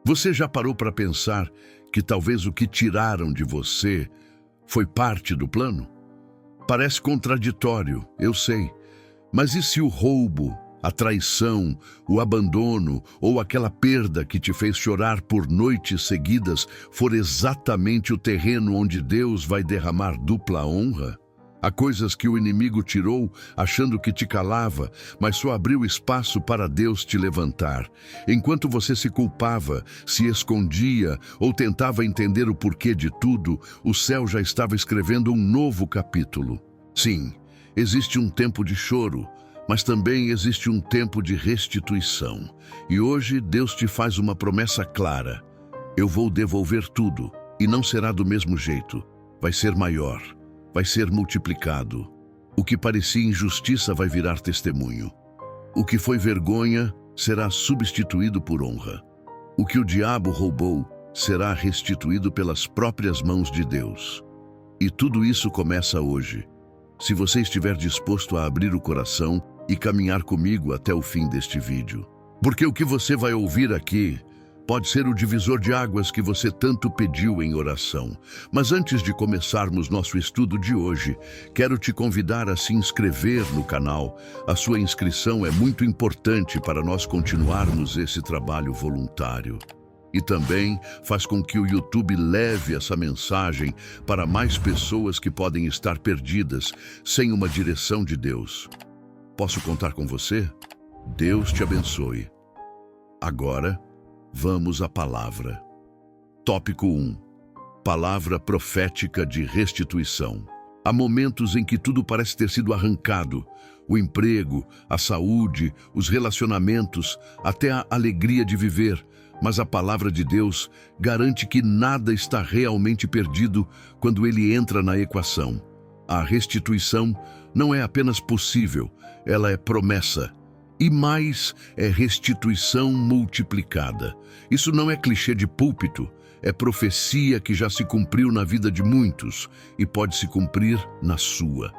Você já parou para pensar que talvez o que tiraram de você foi parte do plano? Parece contraditório, eu sei. Mas e se o roubo, a traição, o abandono ou aquela perda que te fez chorar por noites seguidas for exatamente o terreno onde Deus vai derramar dupla honra? Há coisas que o inimigo tirou achando que te calava, mas só abriu espaço para Deus te levantar. Enquanto você se culpava, se escondia ou tentava entender o porquê de tudo, o céu já estava escrevendo um novo capítulo. Sim, existe um tempo de choro, mas também existe um tempo de restituição. E hoje Deus te faz uma promessa clara: eu vou devolver tudo, e não será do mesmo jeito. Vai ser maior, vai ser multiplicado. O que parecia injustiça vai virar testemunho. O que foi vergonha será substituído por honra. O que o diabo roubou será restituído pelas próprias mãos de Deus. E tudo isso começa hoje, se você estiver disposto a abrir o coração e caminhar comigo até o fim deste vídeo. Porque o que você vai ouvir aqui pode ser o divisor de águas que você tanto pediu em oração. Mas antes de começarmos nosso estudo de hoje, quero te convidar a se inscrever no canal. A sua inscrição é muito importante para nós continuarmos esse trabalho voluntário. E também faz com que o YouTube leve essa mensagem para mais pessoas que podem estar perdidas sem uma direção de Deus. Posso contar com você? Deus te abençoe. Agora, vamos à palavra. Tópico 1. Palavra profética de restituição. Há momentos em que tudo parece ter sido arrancado. O emprego, a saúde, os relacionamentos, até a alegria de viver. Mas a palavra de Deus garante que nada está realmente perdido quando ele entra na equação. A restituição não é apenas possível, ela é promessa. E mais, é restituição multiplicada. Isso não é clichê de púlpito, é profecia que já se cumpriu na vida de muitos e pode se cumprir na sua.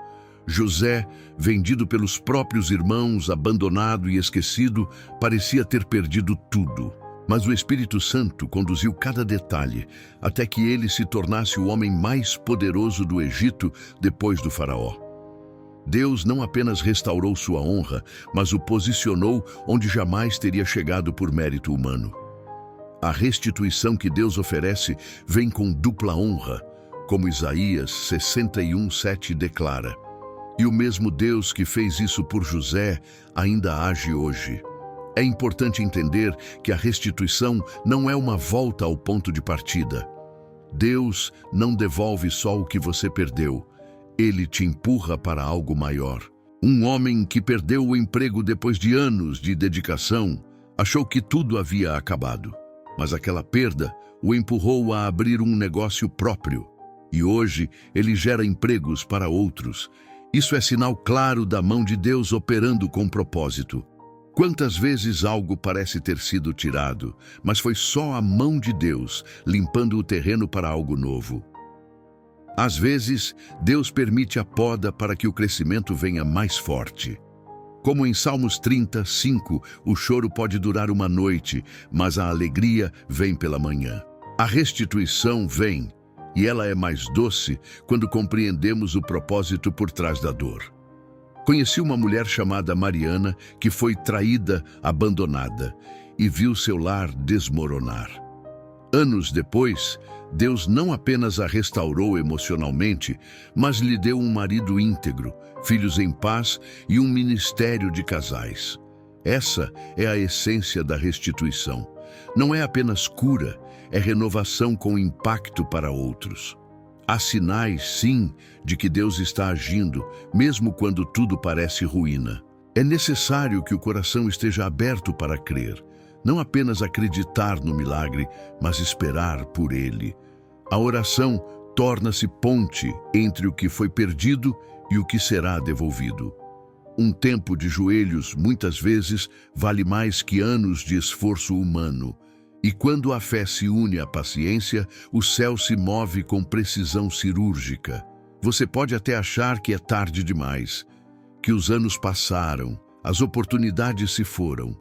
José, vendido pelos próprios irmãos, abandonado e esquecido, parecia ter perdido tudo. Mas o Espírito Santo conduziu cada detalhe até que ele se tornasse o homem mais poderoso do Egito depois do faraó. Deus não apenas restaurou sua honra, mas o posicionou onde jamais teria chegado por mérito humano. A restituição que Deus oferece vem com dupla honra, como Isaías 61:7 declara. E o mesmo Deus que fez isso por José ainda age hoje. É importante entender que a restituição não é uma volta ao ponto de partida. Deus não devolve só o que você perdeu. Ele te empurra para algo maior. Um homem que perdeu o emprego depois de anos de dedicação achou que tudo havia acabado. Mas aquela perda o empurrou a abrir um negócio próprio. E hoje ele gera empregos para outros. Isso é sinal claro da mão de Deus operando com propósito. Quantas vezes algo parece ter sido tirado, mas foi só a mão de Deus limpando o terreno para algo novo. Às vezes, Deus permite a poda para que o crescimento venha mais forte. Como em Salmos 30:5, o choro pode durar uma noite, mas a alegria vem pela manhã. A restituição vem, e ela é mais doce quando compreendemos o propósito por trás da dor. Conheci uma mulher chamada Mariana que foi traída, abandonada e viu seu lar desmoronar. Anos depois, Deus não apenas a restaurou emocionalmente, mas lhe deu um marido íntegro, filhos em paz e um ministério de casais. Essa é a essência da restituição. Não é apenas cura, é renovação com impacto para outros. Há sinais, sim, de que Deus está agindo, mesmo quando tudo parece ruína. É necessário que o coração esteja aberto para crer, não apenas acreditar no milagre, mas esperar por ele. A oração torna-se ponte entre o que foi perdido e o que será devolvido. Um tempo de joelhos, muitas vezes, vale mais que anos de esforço humano. E quando a fé se une à paciência, o céu se move com precisão cirúrgica. Você pode até achar que é tarde demais, que os anos passaram, as oportunidades se foram.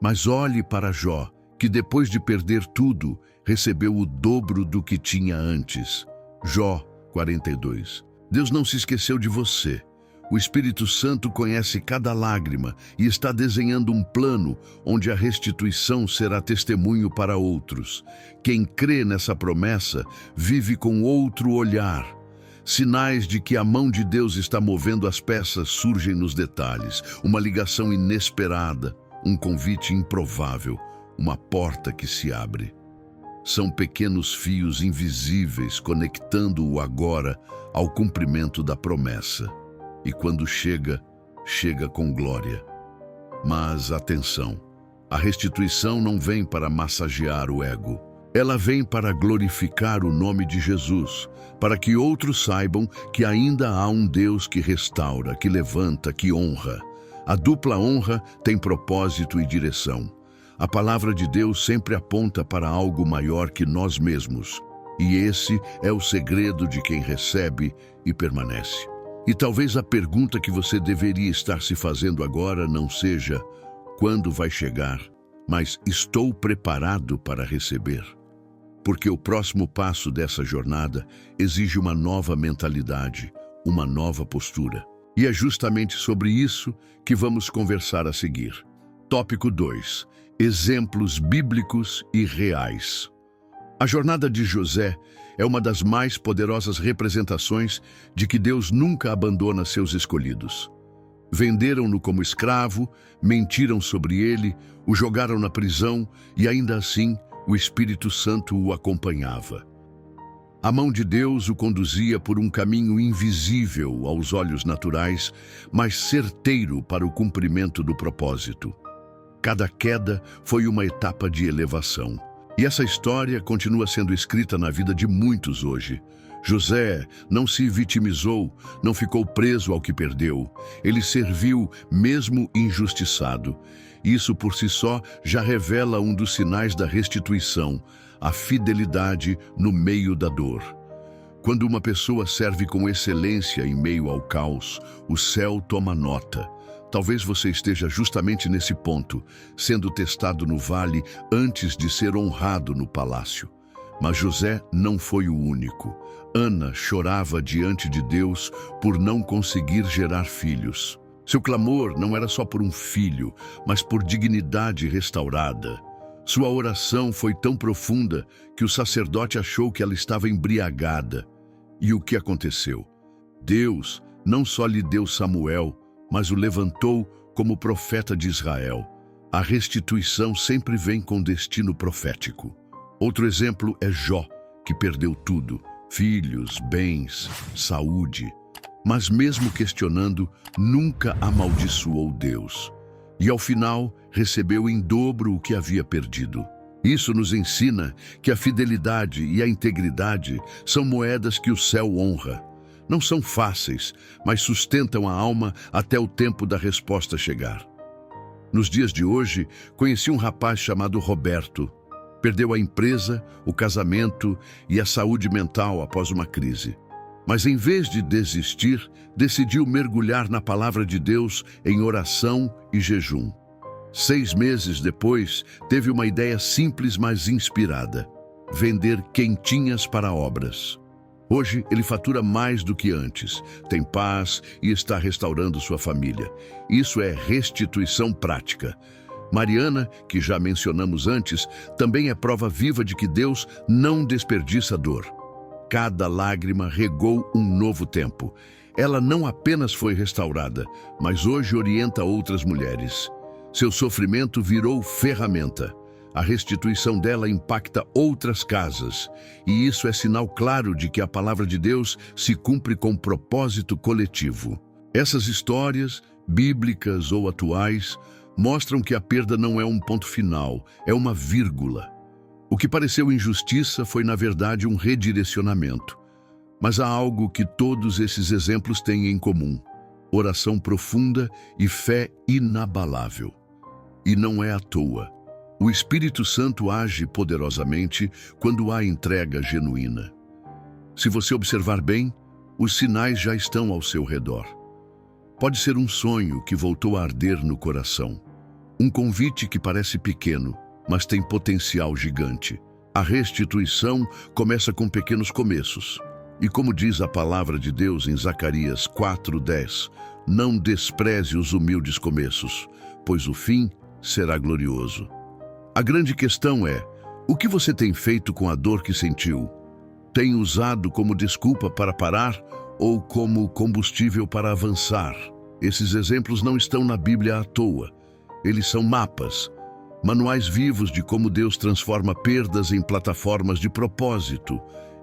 Mas olhe para Jó, que depois de perder tudo, recebeu o dobro do que tinha antes. Jó 42. Deus não se esqueceu de você. O Espírito Santo conhece cada lágrima e está desenhando um plano onde a restituição será testemunho para outros. Quem crê nessa promessa vive com outro olhar. Sinais de que a mão de Deus está movendo as peças surgem nos detalhes. Uma ligação inesperada, um convite improvável, uma porta que se abre. São pequenos fios invisíveis conectando o agora ao cumprimento da promessa. E quando chega, chega com glória. Mas atenção, a restituição não vem para massagear o ego. Ela vem para glorificar o nome de Jesus, para que outros saibam que ainda há um Deus que restaura, que levanta, que honra. A dupla honra tem propósito e direção. A palavra de Deus sempre aponta para algo maior que nós mesmos. E esse é o segredo de quem recebe e permanece. E talvez a pergunta que você deveria estar se fazendo agora não seja quando vai chegar, mas estou preparado para receber. Porque o próximo passo dessa jornada exige uma nova mentalidade, uma nova postura. E é justamente sobre isso que vamos conversar a seguir. Tópico 2. Exemplos bíblicos e reais. A jornada de José é uma das mais poderosas representações de que Deus nunca abandona seus escolhidos. Venderam-no como escravo, mentiram sobre ele, o jogaram na prisão e ainda assim o Espírito Santo o acompanhava. A mão de Deus o conduzia por um caminho invisível aos olhos naturais, mas certeiro para o cumprimento do propósito. Cada queda foi uma etapa de elevação. E essa história continua sendo escrita na vida de muitos hoje. José não se vitimizou, não ficou preso ao que perdeu. Ele serviu mesmo injustiçado. Isso por si só já revela um dos sinais da restituição, a fidelidade no meio da dor. Quando uma pessoa serve com excelência em meio ao caos, o céu toma nota. Talvez você esteja justamente nesse ponto, sendo testado no vale antes de ser honrado no palácio. Mas José não foi o único. Ana chorava diante de Deus por não conseguir gerar filhos. Seu clamor não era só por um filho, mas por dignidade restaurada. Sua oração foi tão profunda que o sacerdote achou que ela estava embriagada. E o que aconteceu? Deus não só lhe deu Samuel, mas o levantou como profeta de Israel. A restituição sempre vem com destino profético. Outro exemplo é Jó, que perdeu tudo: filhos, bens, saúde. Mas mesmo questionando, nunca amaldiçoou Deus. E ao final, recebeu em dobro o que havia perdido. Isso nos ensina que a fidelidade e a integridade são moedas que o céu honra. Não são fáceis, mas sustentam a alma até o tempo da resposta chegar. Nos dias de hoje, conheci um rapaz chamado Roberto. Perdeu a empresa, o casamento e a saúde mental após uma crise. Mas em vez de desistir, decidiu mergulhar na palavra de Deus em oração e jejum. 6 meses depois, teve uma ideia simples, mas inspirada: vender quentinhas para obras. Hoje, ele fatura mais do que antes, tem paz e está restaurando sua família. Isso é restituição prática. Mariana, que já mencionamos antes, também é prova viva de que Deus não desperdiça dor. Cada lágrima regou um novo tempo. Ela não apenas foi restaurada, mas hoje orienta outras mulheres. Seu sofrimento virou ferramenta. A restituição dela impacta outras casas, e isso é sinal claro de que a palavra de Deus se cumpre com propósito coletivo. Essas histórias, bíblicas ou atuais, mostram que a perda não é um ponto final, é uma vírgula. O que pareceu injustiça foi, na verdade, um redirecionamento. Mas há algo que todos esses exemplos têm em comum: oração profunda e fé inabalável. E não é à toa. O Espírito Santo age poderosamente quando há entrega genuína. Se você observar bem, os sinais já estão ao seu redor. Pode ser um sonho que voltou a arder no coração, um convite que parece pequeno, mas tem potencial gigante. A restituição começa com pequenos começos. E como diz a palavra de Deus em Zacarias 4:10, não despreze os humildes começos, pois o fim será glorioso. A grande questão é, o que você tem feito com a dor que sentiu? Tem usado como desculpa para parar ou como combustível para avançar? Esses exemplos não estão na Bíblia à toa. Eles são mapas, manuais vivos de como Deus transforma perdas em plataformas de propósito.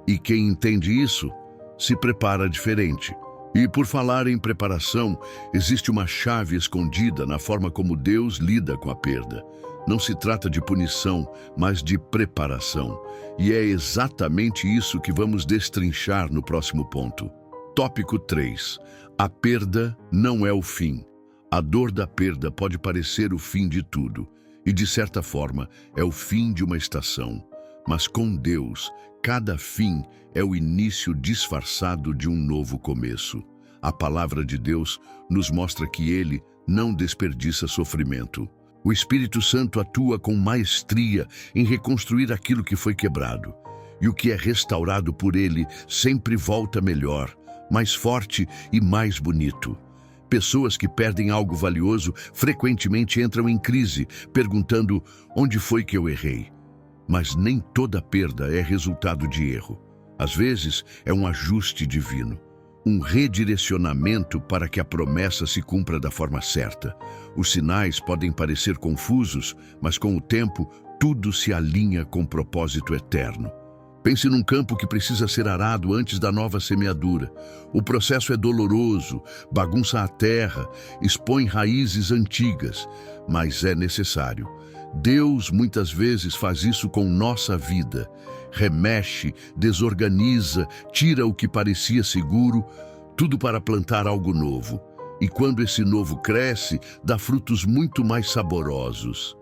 E quem entende isso, se prepara diferente. E por falar em preparação, existe uma chave escondida na forma como Deus lida com a perda. Não se trata de punição, mas de preparação. E é exatamente isso que vamos destrinchar no próximo ponto. Tópico 3. A perda não é o fim. A dor da perda pode parecer o fim de tudo. E, de certa forma, é o fim de uma estação. Mas com Deus, cada fim é o início disfarçado de um novo começo. A palavra de Deus nos mostra que Ele não desperdiça sofrimento. O Espírito Santo atua com maestria em reconstruir aquilo que foi quebrado. E o que é restaurado por Ele sempre volta melhor, mais forte e mais bonito. Pessoas que perdem algo valioso frequentemente entram em crise, perguntando: onde foi que eu errei? Mas nem toda perda é resultado de erro. Às vezes, é um ajuste divino, um redirecionamento para que a promessa se cumpra da forma certa. Os sinais podem parecer confusos, mas com o tempo, tudo se alinha com o propósito eterno. Pense num campo que precisa ser arado antes da nova semeadura. O processo é doloroso, bagunça a terra, expõe raízes antigas, mas é necessário. Deus muitas vezes faz isso com nossa vida. Remexe, desorganiza, tira o que parecia seguro, tudo para plantar algo novo. E quando esse novo cresce, dá frutos muito mais saborosos.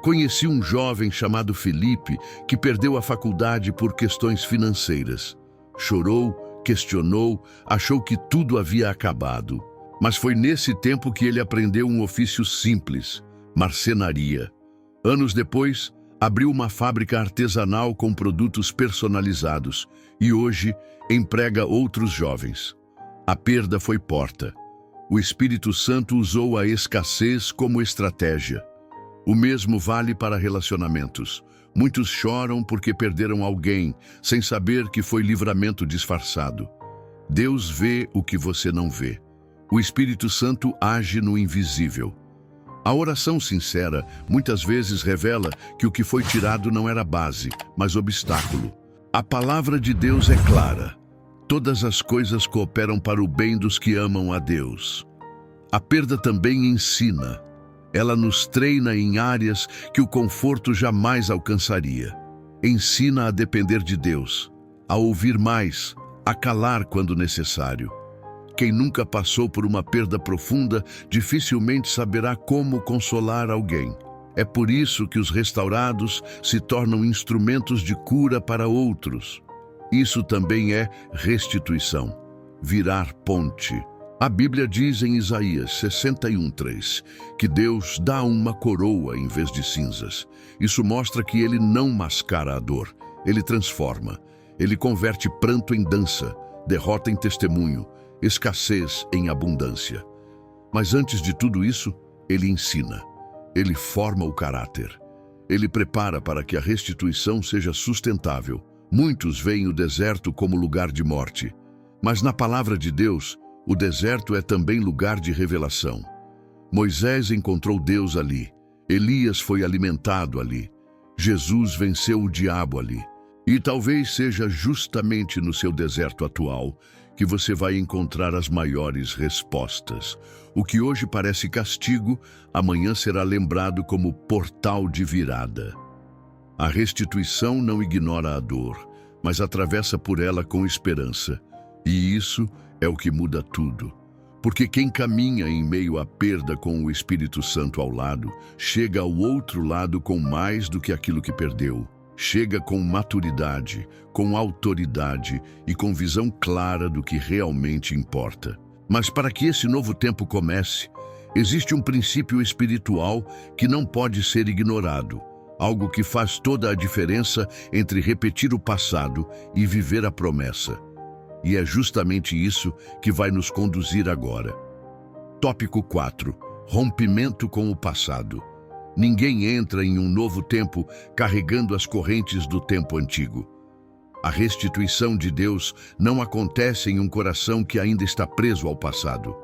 Conheci um jovem chamado Felipe que perdeu a faculdade por questões financeiras. Chorou, questionou, achou que tudo havia acabado. Mas foi nesse tempo que ele aprendeu um ofício simples: marcenaria. Anos depois, abriu uma fábrica artesanal com produtos personalizados e hoje emprega outros jovens. A perda foi porta. O Espírito Santo usou a escassez como estratégia. O mesmo vale para relacionamentos. Muitos choram porque perderam alguém, sem saber que foi livramento disfarçado. Deus vê o que você não vê. O Espírito Santo age no invisível. A oração sincera muitas vezes revela que o que foi tirado não era base, mas obstáculo. A palavra de Deus é clara. Todas as coisas cooperam para o bem dos que amam a Deus. A perda também ensina. Ela nos treina em áreas que o conforto jamais alcançaria. Ensina a depender de Deus, a ouvir mais, a calar quando necessário. Quem nunca passou por uma perda profunda dificilmente saberá como consolar alguém. É por isso que os restaurados se tornam instrumentos de cura para outros. Isso também é restituição, virar ponte. A Bíblia diz em Isaías 61:3 que Deus dá uma coroa em vez de cinzas. Isso mostra que Ele não mascara a dor, Ele transforma. Ele converte pranto em dança, derrota em testemunho, escassez em abundância. Mas antes de tudo isso, Ele ensina. Ele forma o caráter. Ele prepara para que a restituição seja sustentável. Muitos veem o deserto como lugar de morte. Mas na palavra de Deus, o deserto é também lugar de revelação. Moisés encontrou Deus ali. Elias foi alimentado ali. Jesus venceu o diabo ali. E talvez seja justamente no seu deserto atual que você vai encontrar as maiores respostas. O que hoje parece castigo, amanhã será lembrado como portal de virada. A restituição não ignora a dor, mas atravessa por ela com esperança. E isso é o que muda tudo. Porque quem caminha em meio à perda com o Espírito Santo ao lado, chega ao outro lado com mais do que aquilo que perdeu. Chega com maturidade, com autoridade e com visão clara do que realmente importa. Mas para que esse novo tempo comece, existe um princípio espiritual que não pode ser ignorado. algo que faz toda a diferença entre repetir o passado e viver a promessa. E é justamente isso que vai nos conduzir agora. Tópico 4. Rompimento com o passado. Ninguém entra em um novo tempo carregando as correntes do tempo antigo. A restituição de Deus não acontece em um coração que ainda está preso ao passado.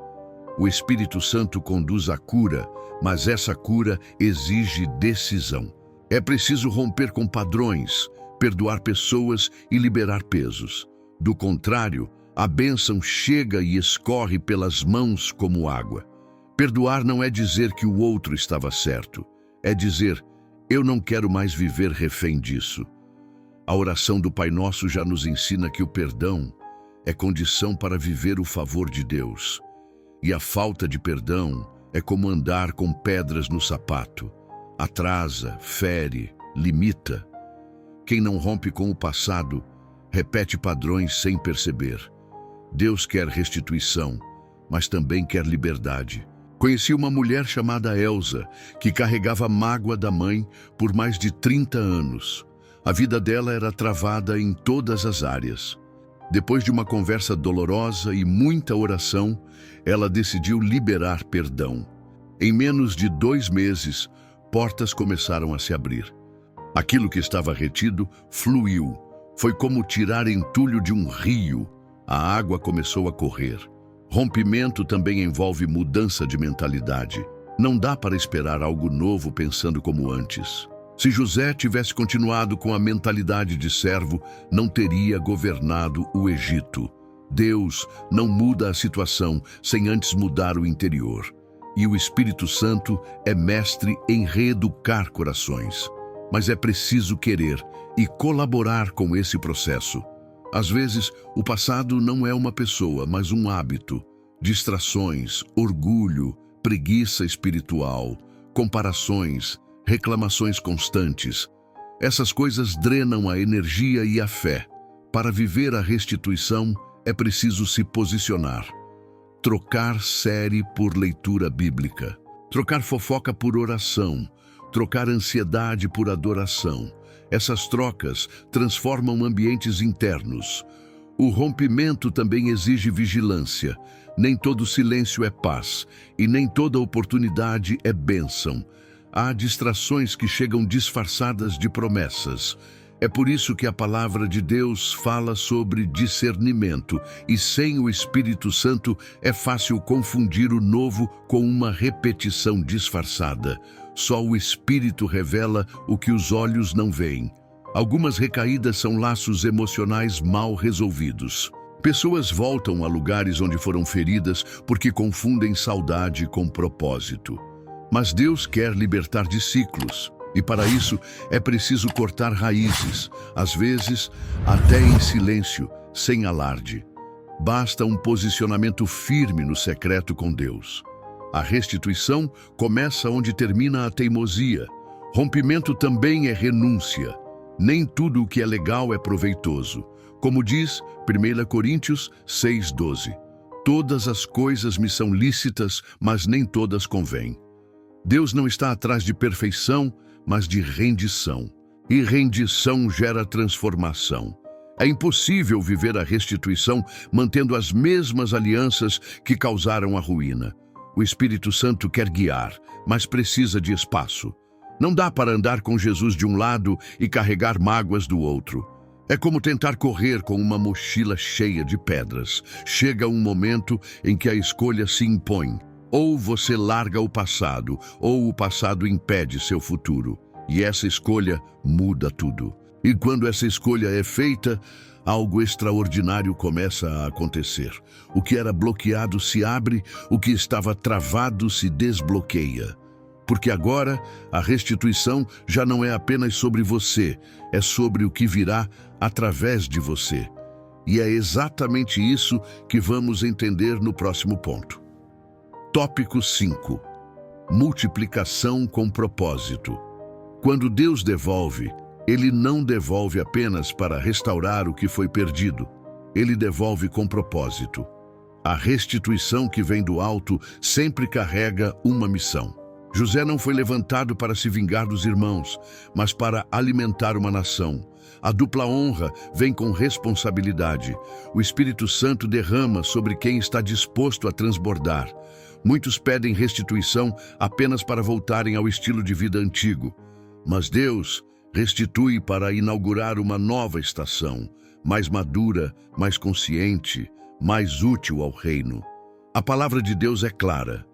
O Espírito Santo conduz à cura, mas essa cura exige decisão. É preciso romper com padrões, perdoar pessoas e liberar pesos. Do contrário, a bênção chega e escorre pelas mãos como água. Perdoar não é dizer que o outro estava certo. É dizer, eu não quero mais viver refém disso. A oração do Pai Nosso já nos ensina que o perdão é condição para viver o favor de Deus. E a falta de perdão é como andar com pedras no sapato. Atrasa, fere, limita. Quem não rompe com o passado, repete padrões sem perceber. Deus quer restituição, mas também quer liberdade. Conheci uma mulher chamada Elsa, que carregava a mágoa da mãe por mais de 30 anos. A vida dela era travada em todas as áreas. Depois de uma conversa dolorosa e muita oração, ela decidiu liberar perdão. Em menos de 2 meses, portas começaram a se abrir. Aquilo que estava retido fluiu. Foi como tirar entulho de um rio. A água começou a correr. Rompimento também envolve mudança de mentalidade. Não dá para esperar algo novo pensando como antes. Se José tivesse continuado com a mentalidade de servo, não teria governado o Egito. Deus não muda a situação sem antes mudar o interior. E o Espírito Santo é mestre em reeducar corações. Mas é preciso querer e colaborar com esse processo. Às vezes, o passado não é uma pessoa, mas um hábito. Distrações, orgulho, preguiça espiritual, comparações, reclamações constantes. Essas coisas drenam a energia e a fé. Para viver a restituição, é preciso se posicionar. Trocar série por leitura bíblica. Trocar fofoca por oração. Trocar ansiedade por adoração. Essas trocas transformam ambientes internos. O rompimento também exige vigilância. Nem todo silêncio é paz, e nem toda oportunidade é bênção. Há distrações que chegam disfarçadas de promessas. É por isso que a palavra de Deus fala sobre discernimento, e sem o Espírito Santo é fácil confundir o novo com uma repetição disfarçada. Só o Espírito revela o que os olhos não veem. Algumas recaídas são laços emocionais mal resolvidos. Pessoas voltam a lugares onde foram feridas porque confundem saudade com propósito. Mas Deus quer libertar de ciclos, e para isso é preciso cortar raízes, às vezes até em silêncio, sem alarde. Basta um posicionamento firme no secreto com Deus. A restituição começa onde termina a teimosia. Rompimento também é renúncia. Nem tudo o que é legal é proveitoso. Como diz 1 Coríntios 6:12. Todas as coisas me são lícitas, mas nem todas convêm. Deus não está atrás de perfeição, mas de rendição. E rendição gera transformação. É impossível viver a restituição mantendo as mesmas alianças que causaram a ruína. O Espírito Santo quer guiar, mas precisa de espaço. Não dá para andar com Jesus de um lado e carregar mágoas do outro. É como tentar correr com uma mochila cheia de pedras. Chega um momento em que a escolha se impõe. Ou você larga o passado, ou o passado impede seu futuro. E essa escolha muda tudo. E quando essa escolha é feita, algo extraordinário começa a acontecer. O que era bloqueado se abre, o que estava travado se desbloqueia. Porque agora a restituição já não é apenas sobre você, é sobre o que virá através de você. E é exatamente isso que vamos entender no próximo ponto. Tópico 5. Multiplicação com propósito. Quando Deus devolve, Ele não devolve apenas para restaurar o que foi perdido. Ele devolve com propósito. A restituição que vem do alto sempre carrega uma missão. José não foi levantado para se vingar dos irmãos, mas para alimentar uma nação. A dupla honra vem com responsabilidade. O Espírito Santo derrama sobre quem está disposto a transbordar. Muitos pedem restituição apenas para voltarem ao estilo de vida antigo. Mas Deus restitui para inaugurar uma nova estação, mais madura, mais consciente, mais útil ao reino. A palavra de Deus é clara.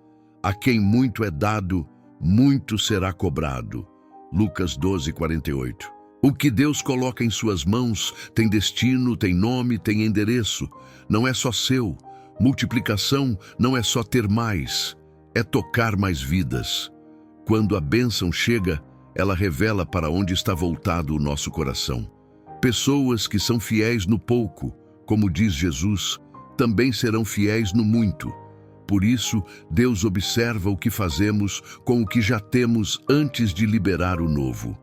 A quem muito é dado, muito será cobrado. Lucas 12:48. O que Deus coloca em suas mãos tem destino, tem nome, tem endereço. Não é só seu. Multiplicação não é só ter mais, é tocar mais vidas. Quando a bênção chega, ela revela para onde está voltado o nosso coração. Pessoas que são fiéis no pouco, como diz Jesus, também serão fiéis no muito. Por isso, Deus observa o que fazemos com o que já temos antes de liberar o novo.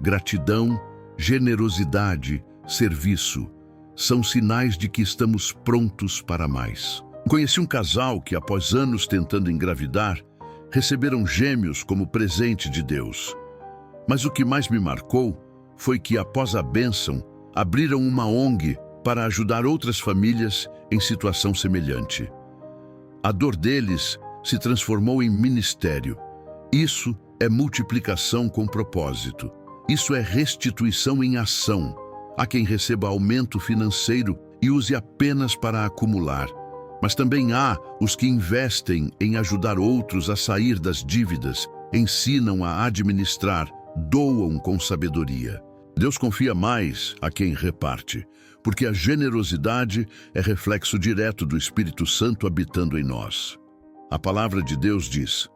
Gratidão, generosidade, serviço são sinais de que estamos prontos para mais. Conheci um casal que, após anos tentando engravidar, receberam gêmeos como presente de Deus. Mas o que mais me marcou foi que, após a bênção, abriram uma ONG para ajudar outras famílias em situação semelhante. A dor deles se transformou em ministério. Isso é multiplicação com propósito. Isso é restituição em ação. Há quem receba aumento financeiro e use apenas para acumular. Mas também há os que investem em ajudar outros a sair das dívidas, ensinam a administrar, doam com sabedoria. Deus confia mais a quem reparte, porque a generosidade é reflexo direto do Espírito Santo habitando em nós. A palavra de Deus diz: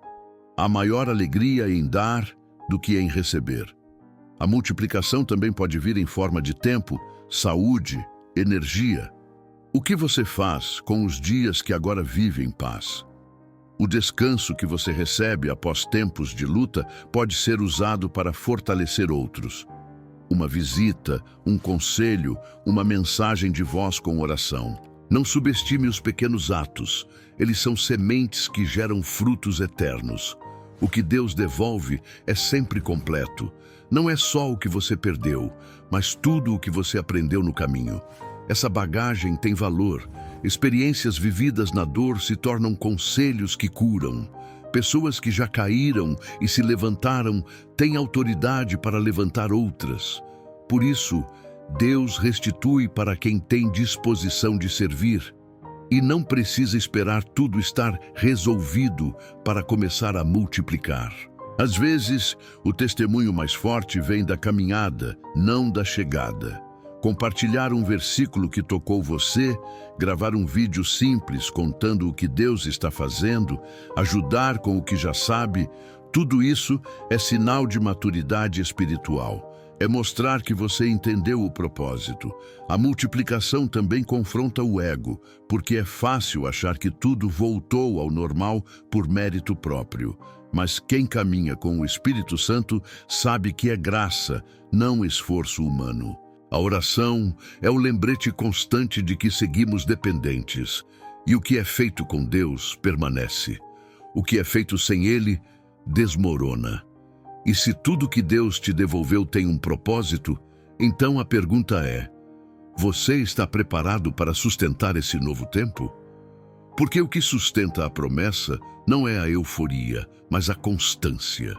há maior alegria em dar do que em receber. A multiplicação também pode vir em forma de tempo, saúde, energia. O que você faz com os dias que agora vive em paz? O descanso que você recebe após tempos de luta pode ser usado para fortalecer outros. Uma visita, um conselho, uma mensagem de voz com oração. Não subestime os pequenos atos. Eles são sementes que geram frutos eternos. O que Deus devolve é sempre completo. Não é só o que você perdeu, mas tudo o que você aprendeu no caminho. Essa bagagem tem valor. Experiências vividas na dor se tornam conselhos que curam. Pessoas que já caíram e se levantaram têm autoridade para levantar outras. Por isso, Deus restitui para quem tem disposição de servir. E não precisa esperar tudo estar resolvido para começar a multiplicar. Às vezes, o testemunho mais forte vem da caminhada, não da chegada. Compartilhar um versículo que tocou você, gravar um vídeo simples contando o que Deus está fazendo, ajudar com o que já sabe, tudo isso é sinal de maturidade espiritual. É mostrar que você entendeu o propósito. A multiplicação também confronta o ego, porque é fácil achar que tudo voltou ao normal por mérito próprio. Mas quem caminha com o Espírito Santo sabe que é graça, não esforço humano. A oração é o lembrete constante de que seguimos dependentes. E o que é feito com Deus permanece. O que é feito sem Ele desmorona. E se tudo que Deus te devolveu tem um propósito, então a pergunta é: você está preparado para sustentar esse novo tempo? Porque o que sustenta a promessa não é a euforia, mas a constância.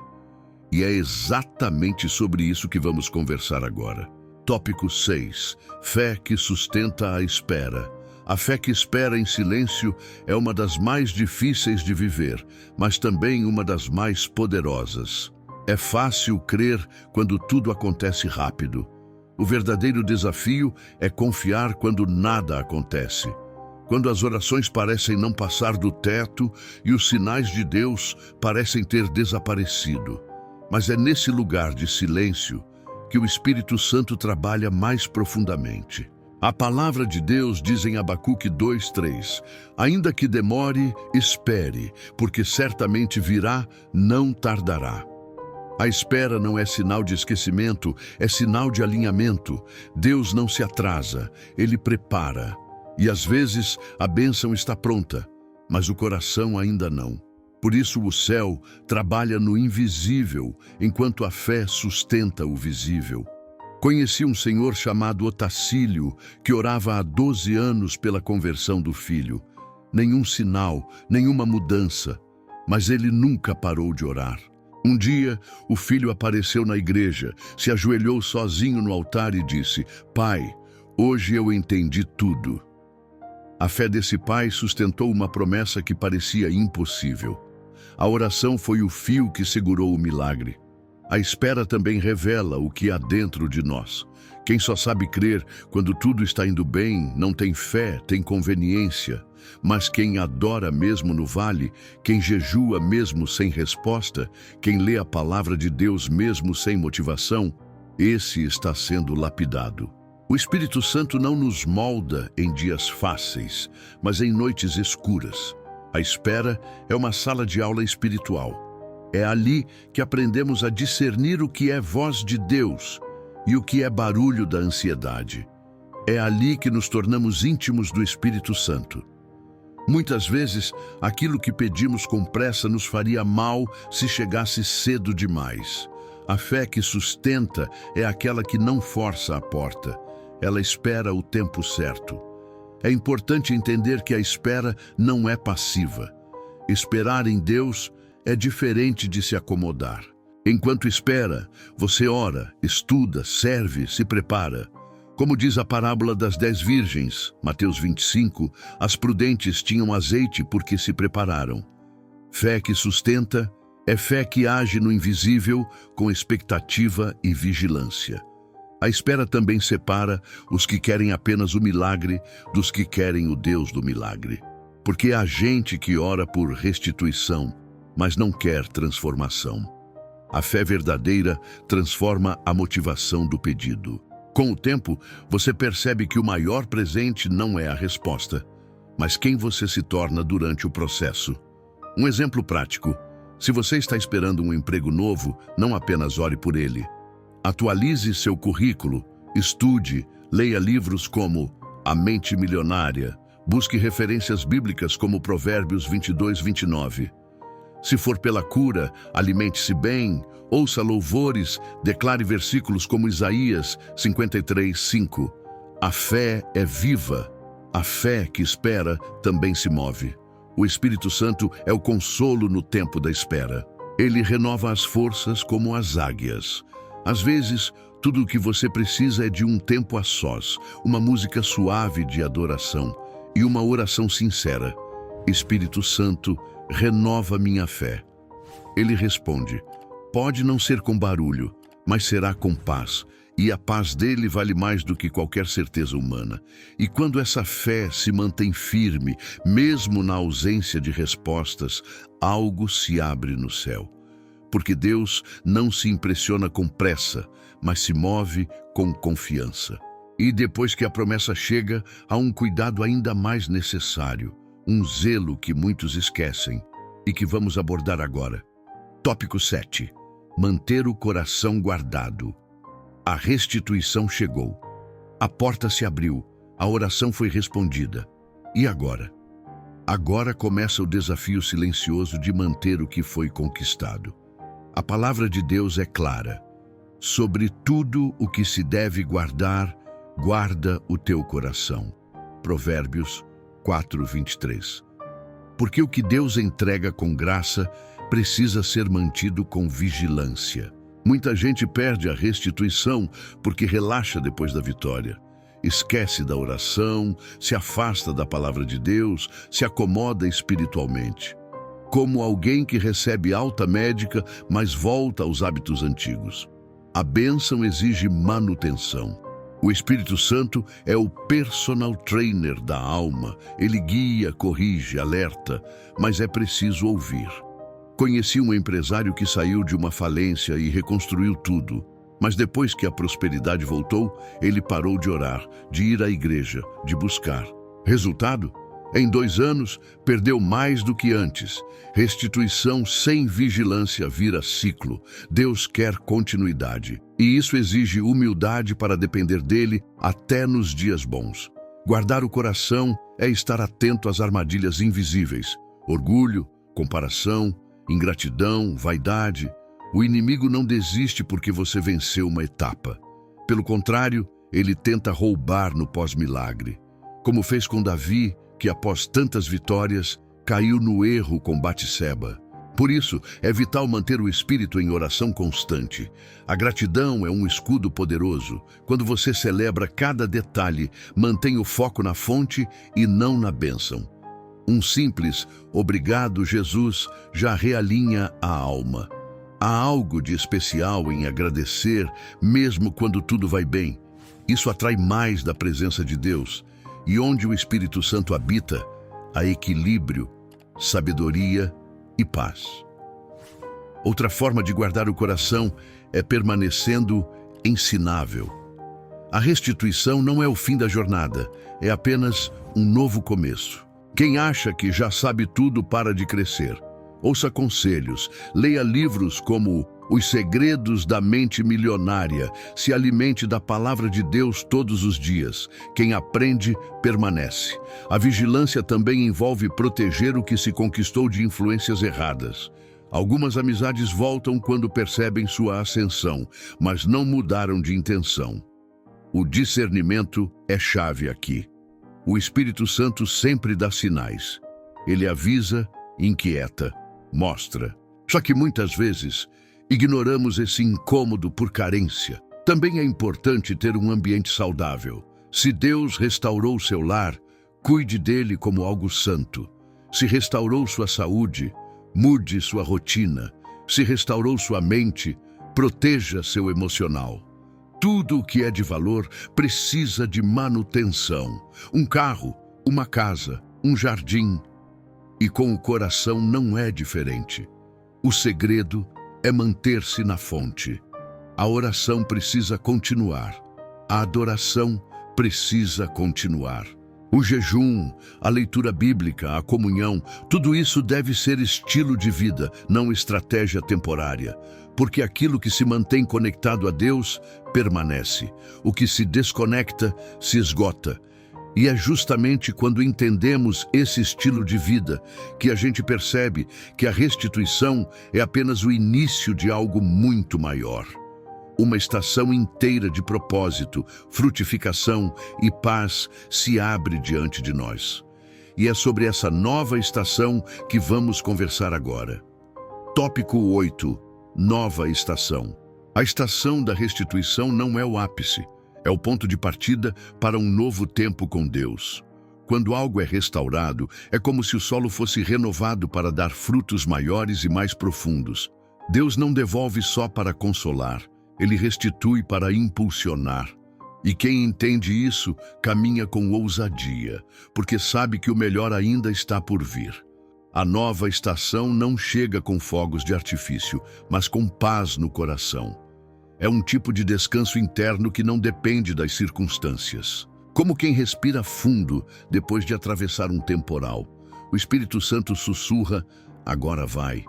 E é exatamente sobre isso que vamos conversar agora. Tópico 6. Fé que sustenta a espera. A fé que espera em silêncio é uma das mais difíceis de viver, mas também uma das mais poderosas. É fácil crer quando tudo acontece rápido. O verdadeiro desafio é confiar quando nada acontece. Quando as orações parecem não passar do teto e os sinais de Deus parecem ter desaparecido. Mas é nesse lugar de silêncio que o Espírito Santo trabalha mais profundamente. A palavra de Deus diz em Abacuque 2:3: ainda que demore, espere, porque certamente virá, não tardará. A espera não é sinal de esquecimento, é sinal de alinhamento. Deus não se atrasa, Ele prepara. E às vezes a bênção está pronta, mas o coração ainda não. Por isso o céu trabalha no invisível, enquanto a fé sustenta o visível. Conheci um senhor chamado Otacílio, que orava há 12 anos pela conversão do filho. Nenhum sinal, nenhuma mudança, mas ele nunca parou de orar. Um dia, o filho apareceu na igreja, se ajoelhou sozinho no altar e disse: "Pai, hoje eu entendi tudo." A fé desse pai sustentou uma promessa que parecia impossível. A oração foi o fio que segurou o milagre. A espera também revela o que há dentro de nós. Quem só sabe crer quando tudo está indo bem, não tem fé, tem conveniência. Mas quem adora mesmo no vale, quem jejua mesmo sem resposta, quem lê a palavra de Deus mesmo sem motivação, esse está sendo lapidado. O Espírito Santo não nos molda em dias fáceis, mas em noites escuras. A espera é uma sala de aula espiritual. É ali que aprendemos a discernir o que é voz de Deus e o que é barulho da ansiedade. É ali que nos tornamos íntimos do Espírito Santo. Muitas vezes, aquilo que pedimos com pressa nos faria mal se chegasse cedo demais. A fé que sustenta é aquela que não força a porta. Ela espera o tempo certo. É importante entender que a espera não é passiva. Esperar em Deus é diferente de se acomodar. Enquanto espera, você ora, estuda, serve, se prepara. Como diz a parábola das 10 virgens, Mateus 25, as prudentes tinham azeite porque se prepararam. Fé que sustenta é fé que age no invisível com expectativa e vigilância. A espera também separa os que querem apenas o milagre dos que querem o Deus do milagre. Porque há gente que ora por restituição, mas não quer transformação. A fé verdadeira transforma a motivação do pedido. Com o tempo, você percebe que o maior presente não é a resposta, mas quem você se torna durante o processo. Um exemplo prático: se você está esperando um emprego novo, não apenas ore por ele. Atualize seu currículo, estude, leia livros como A Mente Milionária, busque referências bíblicas como Provérbios 22, 29. Se for pela cura, alimente-se bem, ouça louvores, declare versículos como Isaías 53, 5. A fé é viva. A fé que espera também se move. O Espírito Santo é o consolo no tempo da espera. Ele renova as forças como as águias. Às vezes, tudo o que você precisa é de um tempo a sós, uma música suave de adoração e uma oração sincera. Espírito Santo, renova minha fé. Ele responde: pode não ser com barulho, mas será com paz, e a paz dele vale mais do que qualquer certeza humana. E quando essa fé se mantém firme, mesmo na ausência de respostas, algo se abre no céu. Porque Deus não se impressiona com pressa, mas se move com confiança. E depois que a promessa chega, há um cuidado ainda mais necessário, um zelo que muitos esquecem e que vamos abordar agora. Tópico 7. Manter o coração guardado. A restituição chegou. A porta se abriu, a oração foi respondida. E agora? Agora começa o desafio silencioso de manter o que foi conquistado. A palavra de Deus é clara. Sobre tudo o que se deve guardar, guarda o teu coração. Provérbios 4:23. Porque o que Deus entrega com graça precisa ser mantido com vigilância. Muita gente perde a restituição porque relaxa depois da vitória. Esquece da oração, se afasta da palavra de Deus, se acomoda espiritualmente. Como alguém que recebe alta médica, mas volta aos hábitos antigos. A bênção exige manutenção. O Espírito Santo é o personal trainer da alma. Ele guia, corrige, alerta, mas é preciso ouvir. Conheci um empresário que saiu de uma falência e reconstruiu tudo. Mas depois que a prosperidade voltou, ele parou de orar, de ir à igreja, de buscar. Resultado? Em 2 anos, perdeu mais do que antes. Restituição sem vigilância vira ciclo. Deus quer continuidade. E isso exige humildade para depender dele até nos dias bons. Guardar o coração é estar atento às armadilhas invisíveis. Orgulho, comparação, ingratidão, vaidade. O inimigo não desiste porque você venceu uma etapa. Pelo contrário, ele tenta roubar no pós-milagre, como fez com Davi, que após tantas vitórias, caiu no erro com Batseba. Por isso, é vital manter o espírito em oração constante. A gratidão é um escudo poderoso. Quando você celebra cada detalhe, mantém o foco na fonte e não na bênção. Um simples "Obrigado, Jesus" já realinha a alma. Há algo de especial em agradecer, mesmo quando tudo vai bem. Isso atrai mais da presença de Deus. E onde o Espírito Santo habita, há equilíbrio, sabedoria e paz. Outra forma de guardar o coração é permanecendo ensinável. A restituição não é o fim da jornada, é apenas um novo começo. Quem acha que já sabe tudo para de crescer. Ouça conselhos, leia livros como Os Segredos da Mente Milionária, se alimente da palavra de Deus todos os dias. Quem aprende, permanece. A vigilância também envolve proteger o que se conquistou de influências erradas. Algumas amizades voltam quando percebem sua ascensão, mas não mudaram de intenção. O discernimento é chave aqui. O Espírito Santo sempre dá sinais. Ele avisa, inquieta, mostra. Só que muitas vezes ignoramos esse incômodo por carência. Também é importante ter um ambiente saudável. Se Deus restaurou seu lar, cuide dele como algo santo. Se restaurou sua saúde, mude sua rotina. Se restaurou sua mente, proteja seu emocional. Tudo o que é de valor precisa de manutenção. Um carro, uma casa, um jardim. E com o coração não é diferente. O segredo é manter-se na fonte. A oração precisa continuar. A adoração precisa continuar. O jejum, a leitura bíblica, a comunhão, tudo isso deve ser estilo de vida, não estratégia temporária. Porque aquilo que se mantém conectado a Deus, permanece. O que se desconecta, se esgota. E é justamente quando entendemos esse estilo de vida que a gente percebe que a restituição é apenas o início de algo muito maior. Uma estação inteira de propósito, frutificação e paz se abre diante de nós. E é sobre essa nova estação que vamos conversar agora. Tópico 8. Nova estação. A estação da restituição não é o ápice. É o ponto de partida para um novo tempo com Deus. Quando algo é restaurado, é como se o solo fosse renovado para dar frutos maiores e mais profundos. Deus não devolve só para consolar, Ele restitui para impulsionar. E quem entende isso, caminha com ousadia, porque sabe que o melhor ainda está por vir. A nova estação não chega com fogos de artifício, mas com paz no coração. É um tipo de descanso interno que não depende das circunstâncias. Como quem respira fundo depois de atravessar um temporal. O Espírito Santo sussurra, agora vai.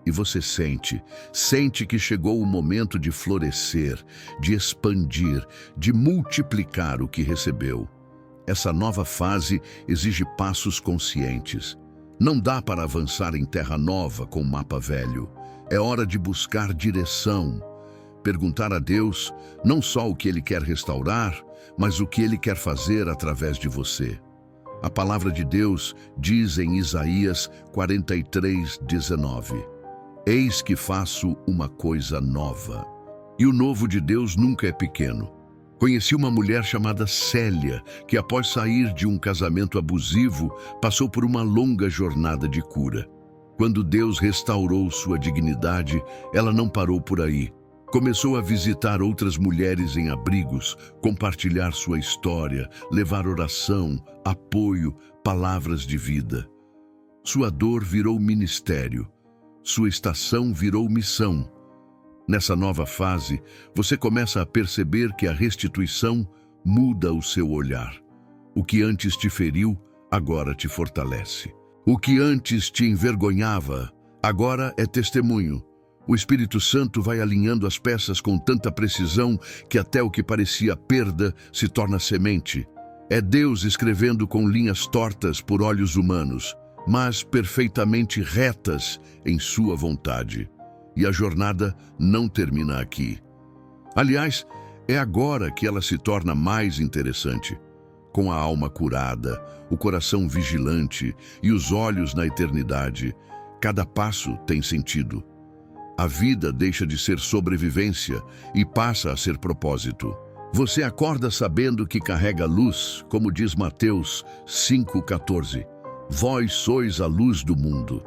E você sente que chegou o momento de florescer, de expandir, de multiplicar o que recebeu. Essa nova fase exige passos conscientes. Não dá para avançar em terra nova com mapa velho. É hora de buscar direção. Perguntar a Deus não só o que Ele quer restaurar, mas o que Ele quer fazer através de você. A palavra de Deus diz em Isaías 43:19: Eis que faço uma coisa nova. E o novo de Deus nunca é pequeno. Conheci uma mulher chamada Célia, que após sair de um casamento abusivo, passou por uma longa jornada de cura. Quando Deus restaurou sua dignidade, ela não parou por aí. Começou a visitar outras mulheres em abrigos, compartilhar sua história, levar oração, apoio, palavras de vida. Sua dor virou ministério. Sua estação virou missão. Nessa nova fase, você começa a perceber que a restituição muda o seu olhar. O que antes te feriu, agora te fortalece. O que antes te envergonhava, agora é testemunho. O Espírito Santo vai alinhando as peças com tanta precisão que até o que parecia perda se torna semente. É Deus escrevendo com linhas tortas por olhos humanos. mas perfeitamente retas em sua vontade. E a jornada não termina aqui. Aliás, é agora que ela se torna mais interessante. Com a alma curada, o coração vigilante e os olhos na eternidade, cada passo tem sentido. A vida deixa de ser sobrevivência e passa a ser propósito. Você acorda sabendo que carrega luz, como diz Mateus 5,14. Vós sois a luz do mundo.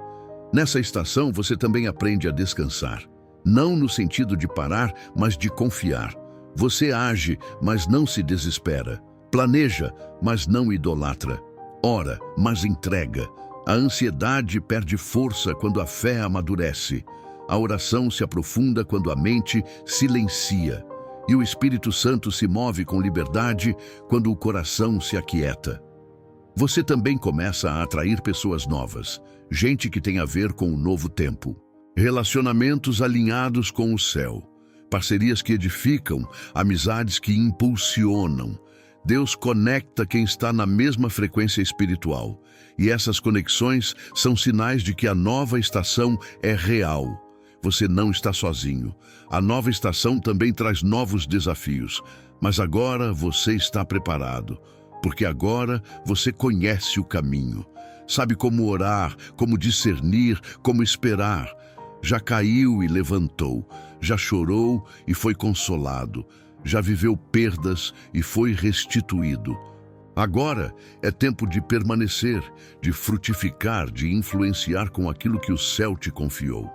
Nessa estação você também aprende a descansar. Não no sentido de parar, mas de confiar. Você age, mas não se desespera. Planeja, mas não idolatra. Ora, mas entrega. A ansiedade perde força quando a fé amadurece. A oração se aprofunda quando a mente silencia. E o Espírito Santo se move com liberdade quando o coração se aquieta. Você também começa a atrair pessoas novas, gente que tem a ver com o novo tempo. Relacionamentos alinhados com o céu, parcerias que edificam, amizades que impulsionam. Deus conecta quem está na mesma frequência espiritual. E essas conexões são sinais de que a nova estação é real. Você não está sozinho. A nova estação também traz novos desafios. Mas agora você está preparado, porque agora você conhece o caminho. Sabe como orar, como discernir, como esperar. Já caiu e levantou, já chorou e foi consolado, já viveu perdas e foi restituído. Agora é tempo de permanecer, de frutificar, de influenciar com aquilo que o céu te confiou.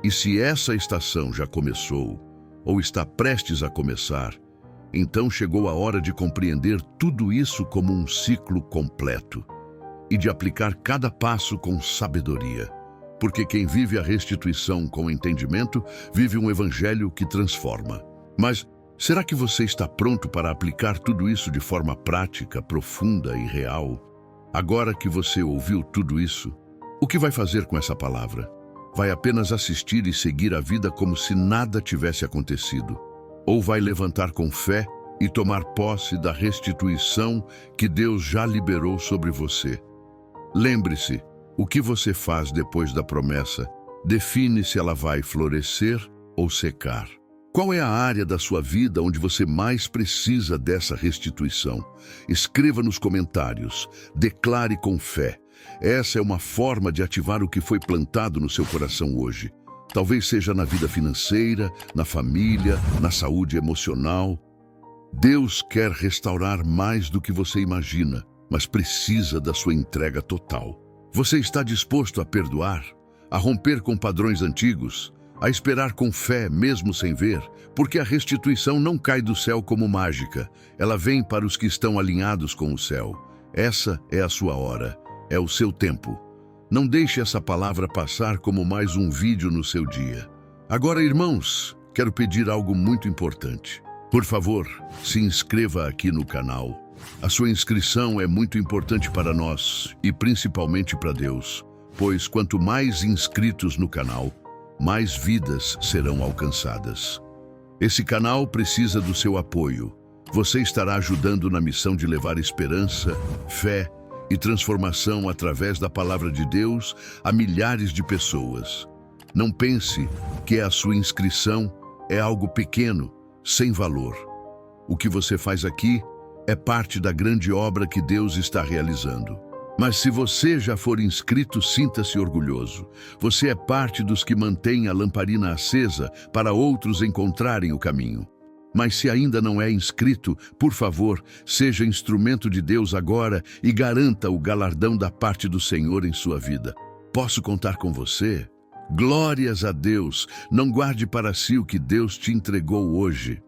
E se essa estação já começou, ou está prestes a começar, então chegou a hora de compreender tudo isso como um ciclo completo e de aplicar cada passo com sabedoria. Porque quem vive a restituição com entendimento, vive um evangelho que transforma. Mas será que você está pronto para aplicar tudo isso de forma prática, profunda e real? Agora que você ouviu tudo isso, o que vai fazer com essa palavra? Vai apenas assistir e seguir a vida como se nada tivesse acontecido? Ou vai levantar com fé e tomar posse da restituição que Deus já liberou sobre você? Lembre-se, o que você faz depois da promessa define se ela vai florescer ou secar. Qual é a área da sua vida onde você mais precisa dessa restituição? Escreva nos comentários, declare com fé. Essa é uma forma de ativar o que foi plantado no seu coração hoje. Talvez seja na vida financeira, na família, na saúde emocional. Deus quer restaurar mais do que você imagina, mas precisa da sua entrega total. Você está disposto a perdoar, a romper com padrões antigos, a esperar com fé mesmo sem ver? Porque a restituição não cai do céu como mágica, ela vem para os que estão alinhados com o céu. Essa é a sua hora, é o seu tempo. Não deixe essa palavra passar como mais um vídeo no seu dia. Agora, irmãos, quero pedir algo muito importante. Por favor, se inscreva aqui no canal. A sua inscrição é muito importante para nós e principalmente para Deus, pois quanto mais inscritos no canal, mais vidas serão alcançadas. Esse canal precisa do seu apoio. Você estará ajudando na missão de levar esperança, fé e transformação através da palavra de Deus a milhares de pessoas. Não pense que a sua inscrição é algo pequeno, sem valor. O que você faz aqui é parte da grande obra que Deus está realizando. Mas se você já for inscrito, sinta-se orgulhoso. Você é parte dos que mantêm a lamparina acesa para outros encontrarem o caminho. Mas se ainda não é inscrito, por favor, seja instrumento de Deus agora e garanta o galardão da parte do Senhor em sua vida. Posso contar com você? Glórias a Deus! Não guarde para si o que Deus te entregou hoje.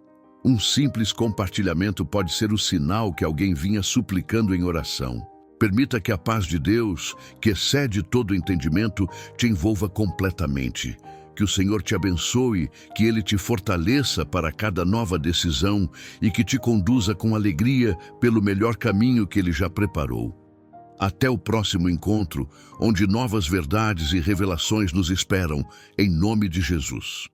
Um simples compartilhamento pode ser o sinal que alguém vinha suplicando em oração. Permita que a paz de Deus, que excede todo entendimento, te envolva completamente. Que o Senhor te abençoe, que Ele te fortaleça para cada nova decisão e que te conduza com alegria pelo melhor caminho que Ele já preparou. Até o próximo encontro, onde novas verdades e revelações nos esperam, em nome de Jesus.